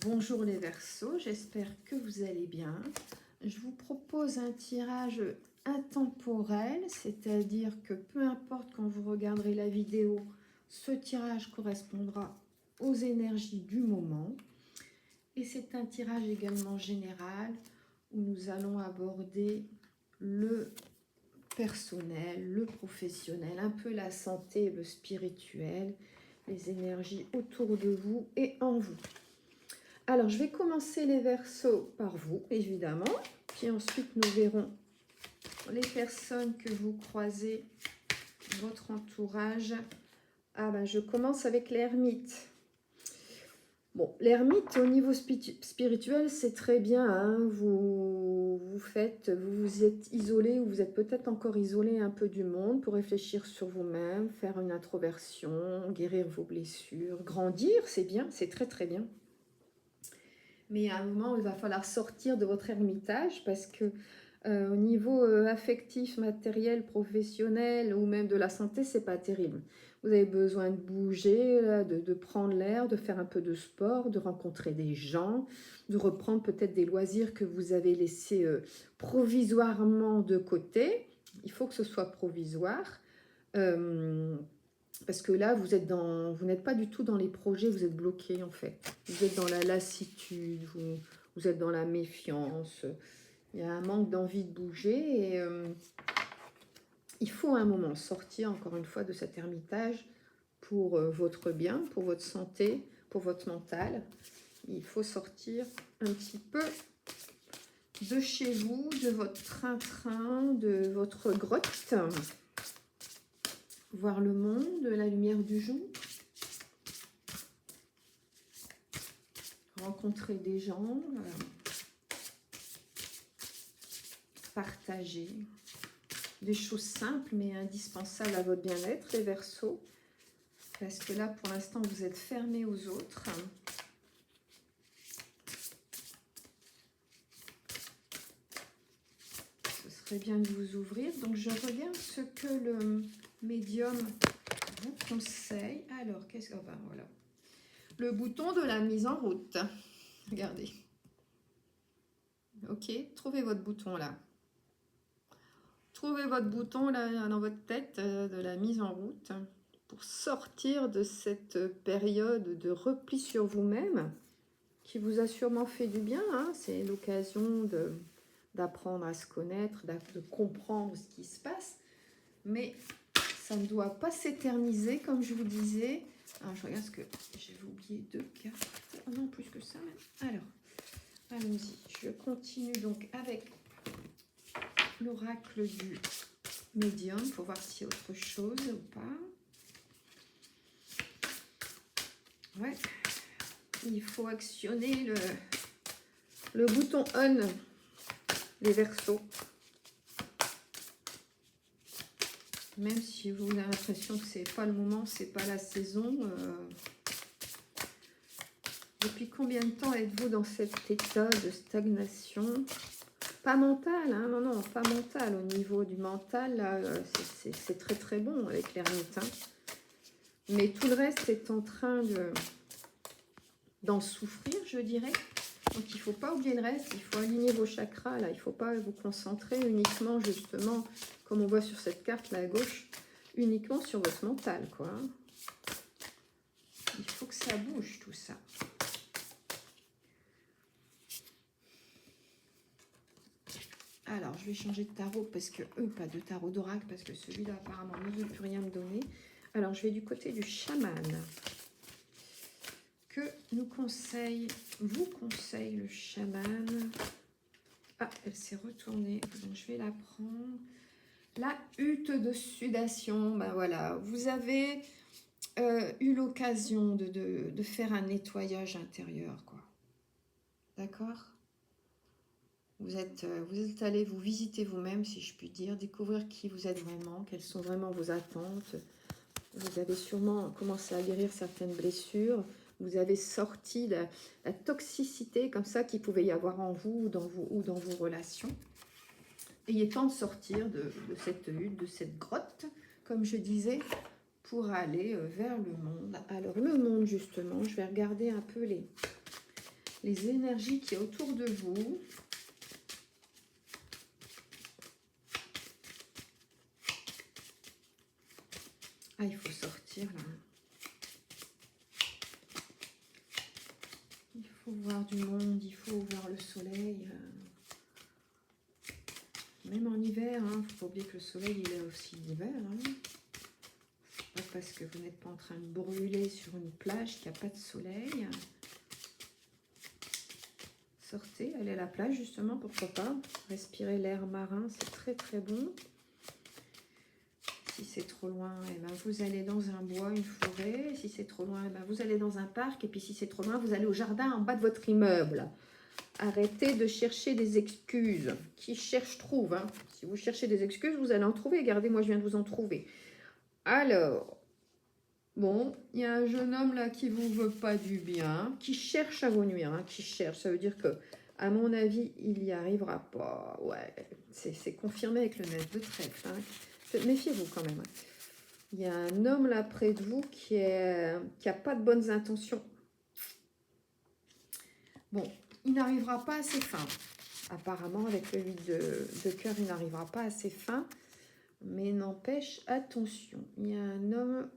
Bonjour les Verseaux, j'espère que vous allez bien. Je vous propose un tirage intemporel, c'est-à-dire que peu importe quand vous regarderez la vidéo, ce tirage correspondra aux énergies du moment. Et c'est un tirage également général où nous allons aborder le personnel, le professionnel, un peu la santé, le spirituel, les énergies autour de vous et en vous. Alors, je vais commencer les Verseaux par vous, évidemment. Puis ensuite, nous verrons les personnes que vous croisez, votre entourage. Ah ben, je commence avec l'ermite. Bon, l'ermite, au niveau spirituel, c'est très bien. Hein. Vous vous êtes isolé ou vous êtes peut-être encore isolé un peu du monde pour réfléchir sur vous-même, faire une introversion, guérir vos blessures, grandir, c'est bien, c'est très très bien. Mais à un moment, il va falloir sortir de votre ermitage parce que au niveau affectif, matériel, professionnel ou même de la santé, c'est pas terrible. Vous avez besoin de bouger, de prendre l'air, de faire un peu de sport, de rencontrer des gens, de reprendre peut-être des loisirs que vous avez laissés provisoirement de côté. Il faut que ce soit provisoire. Parce que là, vous n'êtes pas du tout dans les projets, vous êtes bloqué en fait. Vous êtes dans la lassitude, vous êtes dans la méfiance. Il y a un manque d'envie de bouger et il faut à un moment sortir encore une fois de cet ermitage pour votre bien, pour votre santé, pour votre mental. Il faut sortir un petit peu de chez vous, de votre train-train, de votre grotte. Voir le monde, la lumière du jour. Rencontrer des gens, partager des choses simples mais indispensables à votre bien-être, les Verseaux, parce que là, pour l'instant, vous êtes fermés aux autres. Ce serait bien de vous ouvrir. Donc, je regarde ce que le médium vous conseille. Alors, qu'est-ce que... Oh ben, voilà. Le bouton de la mise en route. Regardez. Ok, trouvez votre bouton là. Trouvez votre bouton là dans votre tête de la mise en route pour sortir de cette période de repli sur vous-même qui vous a sûrement fait du bien. Hein. C'est l'occasion d'apprendre à se connaître, de comprendre ce qui se passe. Mais ça ne doit pas s'éterniser, comme je vous disais. Alors, je regarde ce que j'avais oublié 2 cartes. Oh non, plus que ça même. Alors, allons-y. Je continue donc avec l'oracle du médium pour voir s'il y a autre chose ou pas. Ouais. Il faut actionner le bouton on, les Verseaux. Même si vous avez l'impression que c'est pas le moment, c'est pas la saison. Depuis combien de temps êtes-vous dans cet état de stagnation? Pas mental, hein, non, pas mental. Au niveau du mental, c'est très très bon avec l'ermite. Hein. Mais tout le reste est en train d'en souffrir, je dirais. Donc il ne faut pas oublier le reste, il faut aligner vos chakras. Là. Il ne faut pas vous concentrer uniquement, justement, comme on voit sur cette carte là à gauche, uniquement sur votre mental, quoi. Il faut que ça bouge, tout ça. Alors, je vais changer de tarot parce que, pas de tarot d'oracle, parce que celui-là, apparemment, ne veut plus rien me donner. Alors, je vais du côté du chaman. Que vous conseille le chaman? Ah, elle s'est retournée, donc je vais la prendre. La hutte de sudation, ben voilà, vous avez eu l'occasion de faire un nettoyage intérieur, quoi. D'accord? Vous êtes allé vous visiter vous-même, si je puis dire, découvrir qui vous êtes vraiment, quelles sont vraiment vos attentes. Vous avez sûrement commencé à guérir certaines blessures. Vous avez sorti la toxicité comme ça qu'il pouvait y avoir en vous ou dans vos relations. Et il est temps de sortir de cette hutte, de cette grotte, comme je disais, pour aller vers le monde. Alors le monde, justement, je vais regarder un peu les énergies qui est autour de vous. Ah, il faut sortir là. Il faut voir du monde, il faut voir le soleil. Même en hiver, il ne faut pas oublier que le soleil, il est aussi l'hiver. Pas parce que vous n'êtes pas en train de brûler sur une plage qu'il n'y a pas de soleil. Sortez, allez à la plage justement, pourquoi pas. Respirer l'air marin, c'est très très bon. Si c'est trop loin, eh ben, vous allez dans un bois, une forêt. Si c'est trop loin, eh ben, vous allez dans un parc. Et puis si c'est trop loin, vous allez au jardin en bas de votre immeuble. Arrêtez de chercher des excuses. Qui cherche, trouve. Hein. Si vous cherchez des excuses, vous allez en trouver. Regardez, moi, je viens de vous en trouver. Alors, bon, il y a un jeune homme là qui vous veut pas du bien, qui cherche à vous nuire. Hein, qui cherche, ça veut dire que, à mon avis, il n'y arrivera pas. Ouais, c'est confirmé avec le 9 de trèfle. Hein. Méfiez-vous quand même. Il y a un homme là près de vous qui a pas de bonnes intentions. Bon, il n'arrivera pas à ses fins. Apparemment, avec le 8 de cœur, il n'arrivera pas à ses fins. Mais n'empêche, attention. Il y a un homme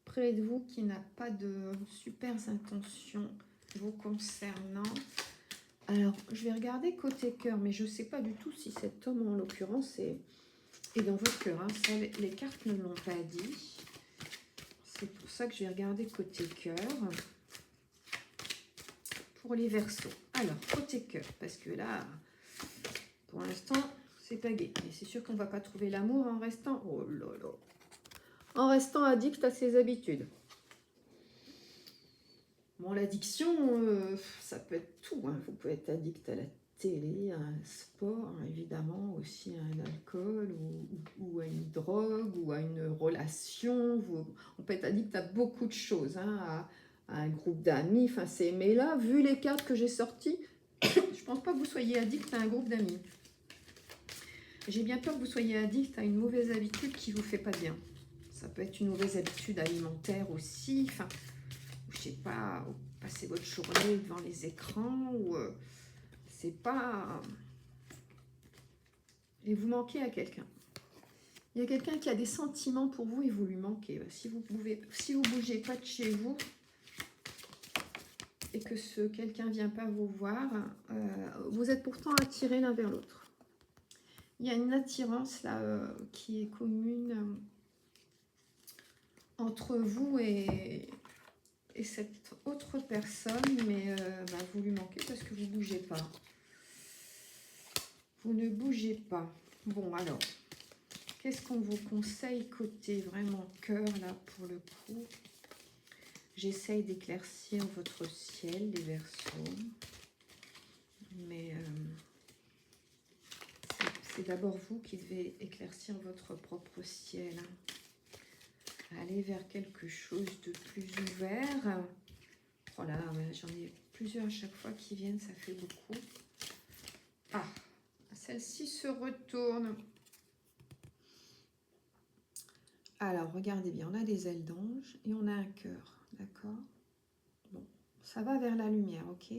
près de vous qui n'a pas de super intentions vous concernant. Alors, je vais regarder côté cœur, mais je ne sais pas du tout si cet homme, en l'occurrence, est dans votre cœur. Hein. Ça, les cartes ne l'ont pas dit. C'est pour ça que je vais regarder côté cœur. Pour les Verseaux. Alors, côté cœur, parce que là, pour l'instant, c'est pas gai. Mais c'est sûr qu'on ne va pas trouver l'amour en restant... Oh là là. En restant addict à ses habitudes. Bon, l'addiction, ça peut être tout. Hein. Vous pouvez être addict à la télé, à un sport, évidemment, aussi à un alcool, ou à une drogue, ou à une relation. On peut être addict à beaucoup de choses, hein, à un groupe d'amis. Enfin, mais là, vu les cartes que j'ai sorties, je pense pas que vous soyez addict à un groupe d'amis. J'ai bien peur que vous soyez addict à une mauvaise habitude qui vous fait pas bien. Ça peut être une mauvaise habitude alimentaire aussi. Enfin, je sais pas, passer votre journée devant les écrans ou c'est pas... Et vous manquez à quelqu'un. Il y a quelqu'un qui a des sentiments pour vous et vous lui manquez. Si vous bougez pas de chez vous et que ce quelqu'un vient pas vous voir, vous êtes pourtant attirés l'un vers l'autre. Il y a une attirance là qui est commune entre vous et cette autre personne, mais vous lui manquez parce que vous ne bougez pas. Vous ne bougez pas. Bon, alors, qu'est-ce qu'on vous conseille côté vraiment cœur, là, pour le coup? J'essaye d'éclaircir votre ciel, les Verseaux. Mais c'est d'abord vous qui devez éclaircir votre propre ciel. Aller vers quelque chose de plus ouvert. Oh là, j'en ai plusieurs à chaque fois qui viennent, ça fait beaucoup. Ah, celle-ci se retourne. Alors, regardez bien, on a des ailes d'ange et on a un cœur, d'accord? Bon, ça va vers la lumière, ok?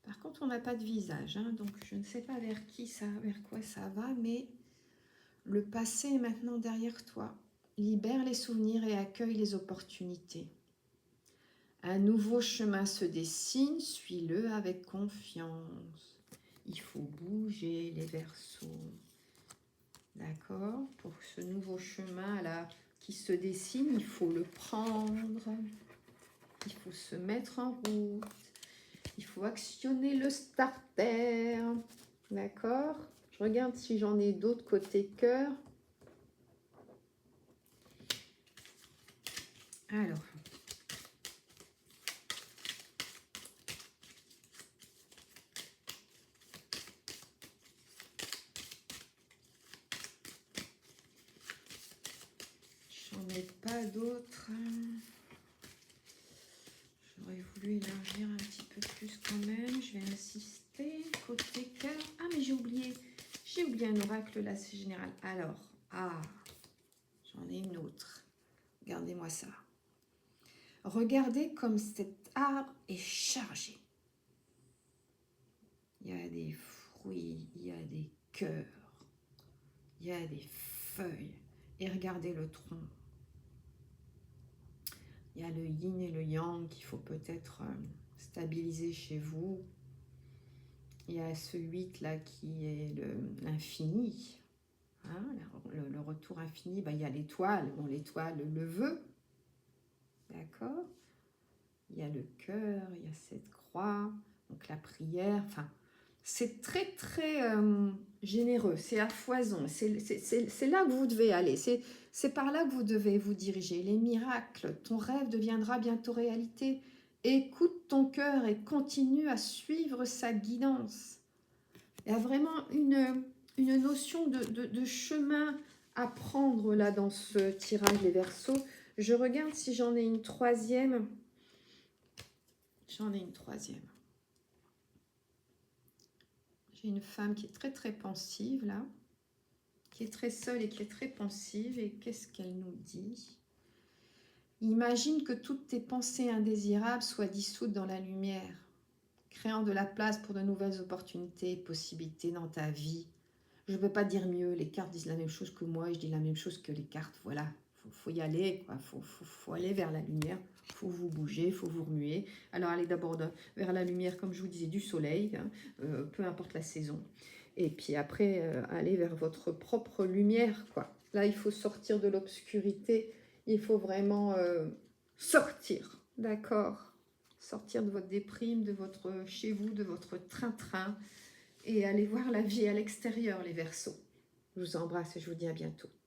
Par contre, on n'a pas de visage, hein, donc je ne sais pas vers quoi ça va, mais le passé est maintenant derrière toi. Libère les souvenirs et accueille les opportunités. Un nouveau chemin se dessine, suis-le avec confiance. Il faut bouger les Verseaux. D'accord? Pour ce nouveau chemin là qui se dessine, il faut le prendre. Il faut se mettre en route. Il faut actionner le starter. D'accord? Je regarde si j'en ai d'autres côté cœur. Alors. J'en ai pas d'autres. J'aurais voulu élargir un petit peu plus quand même. Je vais insister. Côté cœur. Ah, mais j'ai oublié un oracle là, c'est général. Alors, j'en ai une autre. Regardez-moi ça. Regardez comme cet arbre est chargé. fruits, il y a des cœurs, il y a des feuilles. Et regardez le tronc. Il y a le yin et le yang qu'il faut peut-être stabiliser chez vous. Il y a ce 8 là qui est l'infini. Hein, le retour infini, ben, il y a l'étoile. Bon, l'étoile, le vœu. D'accord? Il y a le cœur, il y a cette croix. Donc la prière. Enfin, c'est très, très généreux. C'est à foison. C'est là que vous devez aller. C'est par là que vous devez vous diriger. Les miracles. Ton rêve deviendra bientôt réalité. Écoute ton cœur et continue à suivre sa guidance. Il y a vraiment une notion de chemin à prendre là dans ce tirage des Verseaux. Je regarde si j'en ai une troisième. J'en ai une troisième. J'ai une femme qui est très très pensive là, qui est très seule et qui est très pensive. Et qu'est-ce qu'elle nous dit? Imagine que toutes tes pensées indésirables soient dissoutes dans la lumière, créant de la place pour de nouvelles opportunités et possibilités dans ta vie. Je ne peux pas dire mieux, les cartes disent la même chose que moi et je dis la même chose que les cartes. Voilà, faut y aller, quoi. Faut aller vers la lumière, faut vous bouger, faut vous remuer. Alors allez d'abord vers la lumière, comme je vous disais, du soleil, hein, peu importe la saison. Et puis après, aller vers votre propre lumière, quoi. Là, il faut sortir de l'obscurité, il faut vraiment sortir, d'accord? Sortir de votre déprime, de votre chez vous, de votre train-train, et aller voir la vie à l'extérieur, les Verseaux. Je vous embrasse et je vous dis à bientôt.